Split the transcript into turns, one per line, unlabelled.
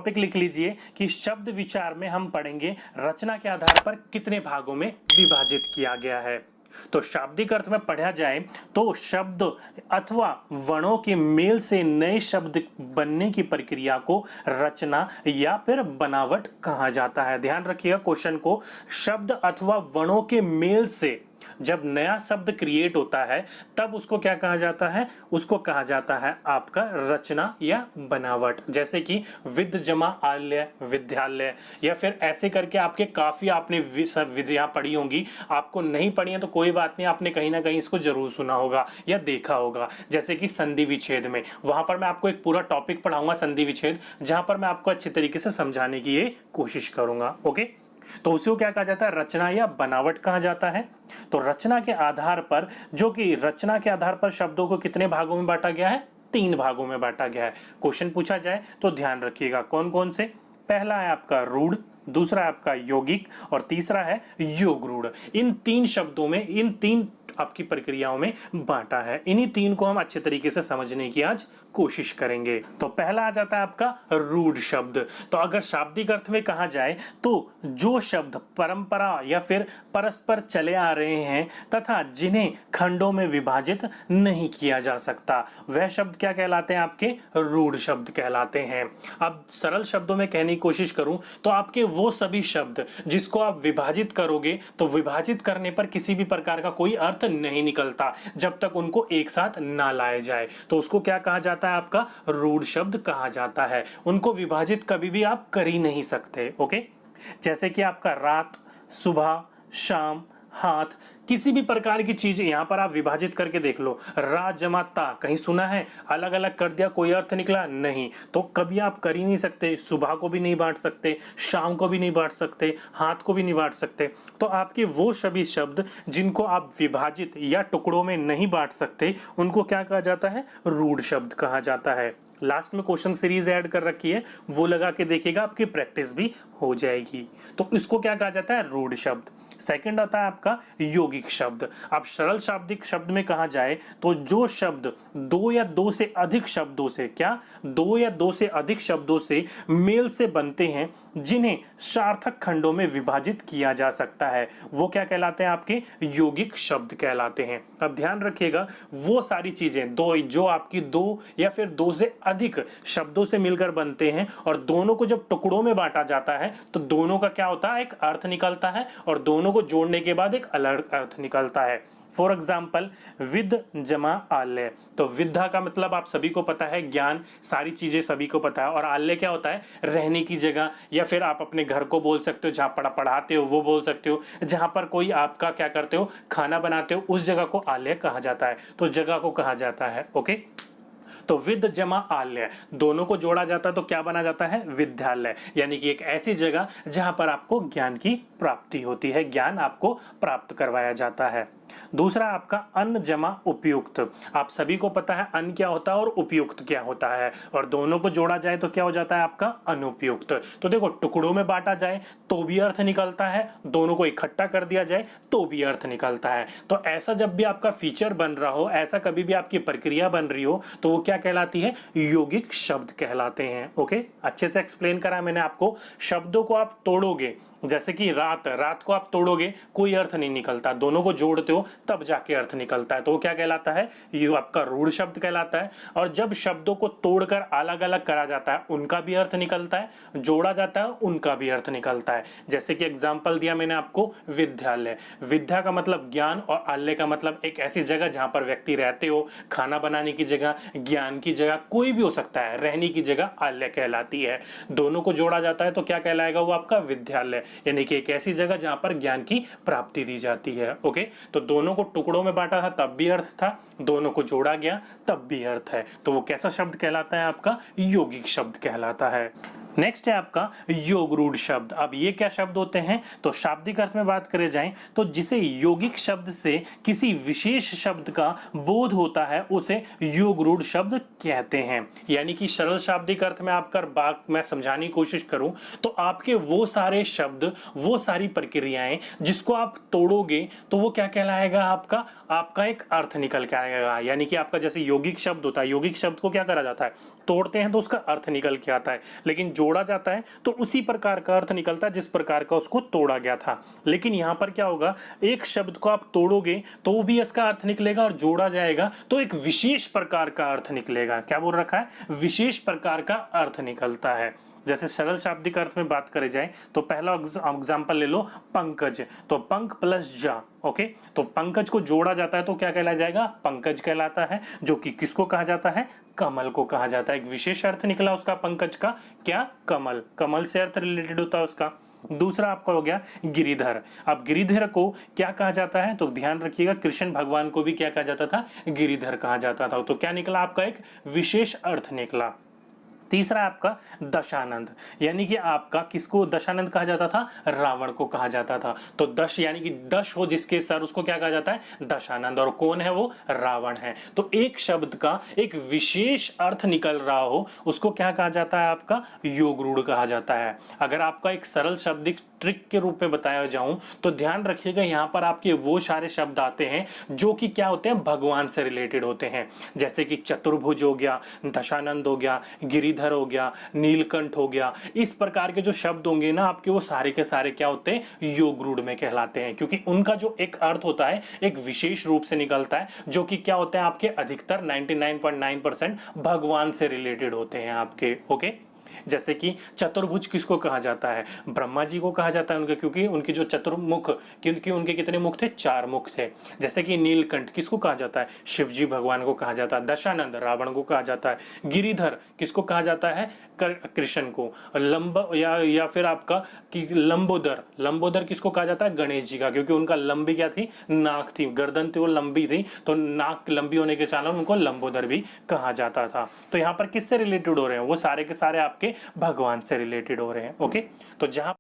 Topic लिख लीजिए कि शब्द विचार में हम पढ़ेंगे रचना के आधार पर कितने भागों में विभाजित किया गया है। तो शाब्दिक अर्थ में पढ़ा जाए तो शब्द अथवा वर्णों के मेल से नए शब्द बनने की प्रक्रिया को रचना या फिर बनावट कहा जाता है। ध्यान रखिएगा क्वेश्चन को, शब्द अथवा वर्णों के मेल से जब नया शब्द क्रिएट होता है तब उसको क्या कहा जाता है, उसको कहा जाता है आपका रचना या बनावट। जैसे कि विद जमा आल्य विद्यालय, या फिर ऐसे करके आपके काफी आपने विधियां पढ़ी होंगी, आपको नहीं पढ़ी है तो कोई बात नहीं, आपने कहीं ना कहीं इसको जरूर सुना होगा या देखा होगा। जैसे कि संधि विच्छेद में, वहां पर मैं आपको एक पूरा टॉपिक पढ़ाऊंगा संधि विच्छेद, जहां पर मैं आपको अच्छे तरीके से समझाने की ये कोशिश करूंगा। ओके, तो उसी को क्या कहा जाता है, रचना या बनावट कहा जाता है। तो रचना के आधार पर, जो कि रचना के आधार पर शब्दों को कितने भागों में बांटा गया है, 3 भागों में बांटा गया है। क्वेश्चन पूछा जाए तो ध्यान रखिएगा कौन कौन से। पहला है आपका रूढ़, दूसरा है आपका यौगिक और तीसरा है योगरूढ़। इन 3 शब्दों में, इन 3 आपकी प्रक्रियाओं में बांटा है। इन्हीं 3 को हम अच्छे तरीके से समझने की आज कोशिश करेंगे। तो पहला आ जाता है आपका रूढ़ शब्द। तो अगर शाब्दिक अर्थ में कहा जाए तो जो शब्द परंपरा या फिर परस्पर चले आ रहे हैं तथा जिन्हें खंडों में विभाजित नहीं किया जा सकता, वह शब्द क्या कहलाते हैं, आपके रूढ़ शब्द कहलाते हैं। अब सरल शब्दों में कहने की कोशिश करूं तो आपके वो सभी शब्द जिसको आप विभाजित करोगे तो विभाजित करने पर किसी भी प्रकार का कोई अर्थ नहीं निकलता जब तक उनको एक साथ ना लाया जाए, तो उसको क्या कहा जाता है, आपका रूढ़ शब्द कहा जाता है। उनको विभाजित कभी भी आप कर ही नहीं सकते। ओके, जैसे कि आपका रात, सुबह, शाम, हाथ, किसी भी प्रकार की चीज यहां पर आप विभाजित करके देख लो। रा जमा ता कहीं सुना है, अलग अलग कर दिया, कोई अर्थ निकला नहीं, तो कभी आप कर ही नहीं सकते। सुबह को भी नहीं बांट सकते, शाम को भी नहीं बांट सकते, हाथ को भी नहीं बांट सकते। तो आपके वो सभी शब्द जिनको आप विभाजित या टुकड़ों में नहीं बांट सकते उनको क्या कहा जाता है, रूढ़ शब्द कहा जाता है। लास्ट में क्वेश्चन सीरीज ऐड कर रखी है, वो लगा के देखिएगा, आपकी प्रैक्टिस भी हो जाएगी। तो इसको क्या कहा जाता है, रूढ़ शब्द। सेकंड आता है आपका यौगिक शब्द। अब सरल शाब्दिक शब्द में कहा जाए तो जो शब्द 2 या 2 से अधिक शब्दों से, क्या 2 या 2 से अधिक शब्दों से मेल से बनते हैं, जिन्हें सार्थक खंडों में विभाजित किया जा सकता है, वो क्या कहलाते हैं, आपके यौगिक शब्द कहलाते हैं। अब ध्यान रखिएगा, वो सारी चीजें दो जो आपकी 2 या फिर 2 से अधिक शब्दों से मिलकर बनते हैं और दोनों को जब टुकड़ों में बांटा जाता है तो दोनों का क्या होता है, एक अर्थ निकलता है और दोनों को जोड़ने के बाद एक अलग अर्थ निकलता है। फॉर एग्जाम्पल विद जमा आल्य, तो विद्या का मतलब आप सभी को पता है, ज्ञान, सारी चीजें सभी को पता है। और आल्य क्या होता है, रहने की जगह, या फिर आप अपने घर को बोल सकते हो, जहां पढ़ाते हो वो बोल सकते हो, जहां पर कोई आपका क्या करते हो, खाना बनाते हो, उस जगह को आल्य कहा जाता है, तो जगह को कहा जाता है। ओके, तो विद जमा आल्य, दोनों को जोड़ा जाता है तो क्या बना जाता है, विद्यालय, यानी कि एक ऐसी जगह जहां पर आपको ज्ञान की प्राप्ति होती है, ज्ञान आपको प्राप्त करवाया जाता है। दूसरा आपका अन्न जमा उपयुक्त। आप सभी को पता है अन्न क्या होता है और उपयुक्त क्या होता है, और दोनों को जोड़ा जाए तो क्या हो जाता है, आपका अनुपयुक्त। तो देखो, टुकड़ों में बांटा जाए तो भी अर्थ निकलता है, दोनों को इकट्ठा कर दिया जाए तो भी अर्थ निकलता है। तो ऐसा जब भी आपका फीचर बन रहा हो, ऐसा कभी भी आपकी प्रक्रिया बन रही हो, तो वो क्या कहलाती है, यौगिक शब्द कहलाते हैं। ओके, अच्छे से एक्सप्लेन करा मैंने आपको। शब्दों को आप तोड़ोगे, जैसे कि रात, रात को आप तोड़ोगे कोई अर्थ नहीं निकलता, दोनों को जोड़ते हो तब जाके अर्थ निकलता है, तो वो क्या कहलाता है, ये आपका रूढ़ शब्द कहलाता है। और जब शब्दों को तोड़कर अलग अलग करा जाता है उनका भी अर्थ निकलता है, जोड़ा जाता है उनका भी अर्थ निकलता है। जैसे कि एग्जाम्पल दिया मैंने आपको, विद्यालय, विद्या का मतलब ज्ञान और आल्य का मतलब एक ऐसी जगह जहां पर व्यक्ति रहते हो, खाना बनाने की जगह, ज्ञान की जगह, कोई भी हो सकता है, रहने की जगह आल्य कहलाती है। दोनों को जोड़ा जाता है तो क्या कहलाएगा, वो आपका विद्यालय, यानी कि एक ऐसी जगह जहां पर ज्ञान की प्राप्ति दी जाती है। ओके, तो दोनों को टुकड़ों में बांटा था तब भी अर्थ था, दोनों को जोड़ा गया तब भी अर्थ है, तो वो कैसा शब्द कहलाता है, आपका यौगिक शब्द कहलाता है। नेक्स्ट है आपका योगरूढ़ शब्द। अब ये क्या शब्द होते हैं, तो शाब्दिक अर्थ में बात करें जाएं तो जिसे यौगिक शब्द से किसी विशेष शब्द का बोध होता है उसे योगरूढ़ शब्द कहते हैं। यानी कि सरल शाब्दिक अर्थ में आपका बात मैं समझाने की कोशिश करूं तो आपके वो सारे शब्द, वो सारी प्रक्रियाएं जिसको आप तोड़ोगे तो वो क्या कहलाएगा, आपका एक अर्थ निकल के आएगा। यानी कि आपका जैसे यौगिक शब्द होता है, यौगिक शब्द को क्या करा जाता है, तोड़ते हैं तो उसका अर्थ निकल के आता है, लेकिन जोड़ा जाता है तो उसी प्रकार का अर्थ निकलता है जिस प्रकार का उसको तोड़ा गया था। लेकिन यहाँ पर क्या होगा, एक शब्द को आप तोड़ोगे तो भी इसका अर्थ निकलेगा और जोड़ा जाएगा तो एक विशेष प्रकार का अर्थ निकलेगा। क्या बोल रखा है, विशेष प्रकार का अर्थ निकलता है। जैसे सरल शाब्दिक अर्थ में बात करे जाए तो पहला एग्जांपल ले लो, पंकज, तो पंक प्लस जा, ओके, तो पंकज को जोड़ा जाता है तो क्या कहलाया जाएगा, पंकज कहलाता है, जो कि किसको कहा जाता है, कमल को कहा जाता है। एक विशेष अर्थ निकला उसका पंकज का, क्या, कमल, कमल से अर्थ रिलेटेड होता है उसका। दूसरा आपका हो गया गिरिधर। अब गिरिधर को क्या कहा जाता है, तो ध्यान रखिएगा कृष्ण भगवान को भी क्या कहा जाता था, गिरिधर कहा जाता था। तो क्या निकला आपका, एक विशेष अर्थ निकला। तीसरा आपका दशानंद, यानी कि आपका किसको दशानंद कहा जाता था, रावण को कहा जाता था। तो दश यानी कि दश हो जिसके सर, उसको क्या कहा जाता है, दशानंद, और कौन है वो, रावण है। तो एक शब्द का एक विशेष अर्थ निकल रहा हो उसको क्या कहा जाता है, आपका योग रूढ़ कहा जाता है। अगर आपका एक सरल शब्दिक ट्रिक के रूप में बताया जाऊं तो ध्यान रखिएगा, यहाँ पर आपके वो सारे शब्द आते हैं जो कि क्या होते हैं, भगवान से रिलेटेड होते हैं। जैसे कि चतुर्भुज हो गया, दशानंद हो गया, गिरिधर हो गया, नीलकंठ हो गया, इस प्रकार के जो शब्द होंगे ना आपके, वो सारे के सारे क्या होते हैं, योग रूढ़ में कहलाते हैं, क्योंकि उनका जो एक अर्थ होता है एक विशेष रूप से निकलता है, जो कि क्या होते हैं आपके अधिकतर 99.9% भगवान से रिलेटेड होते हैं आपके, ओके। जैसे कि चतुर्भुज किसको कहा जाता है, ब्रह्मा जी को कहा जाता है उनके, क्योंकि उनके जो चतुर्मुख, क्योंकि उनके कितने मुख थे, 4 मुख थे। जैसे कि नीलकंठ किसको कहा जाता है, शिव जी भगवान को कहा जाता है। दशानंद रावण को कहा जाता है। गिरिधर किसको कहा जाता है, कृष्ण को। लंब या फिर आपका कि लंबोदर, लंबोदर किसको कहा जाता है, गणेश जी का, क्योंकि उनका लंबी क्या थी, नाक थी, गर्दन थी वो लंबी थी, तो नाक लंबी होने के कारण उनको लंबोदर भी कहा जाता था। तो यहाँ पर किससे रिलेटेड हो रहे हैं, वो सारे के सारे आपके भगवान से रिलेटेड हो रहे हैं, ओके। तो जहां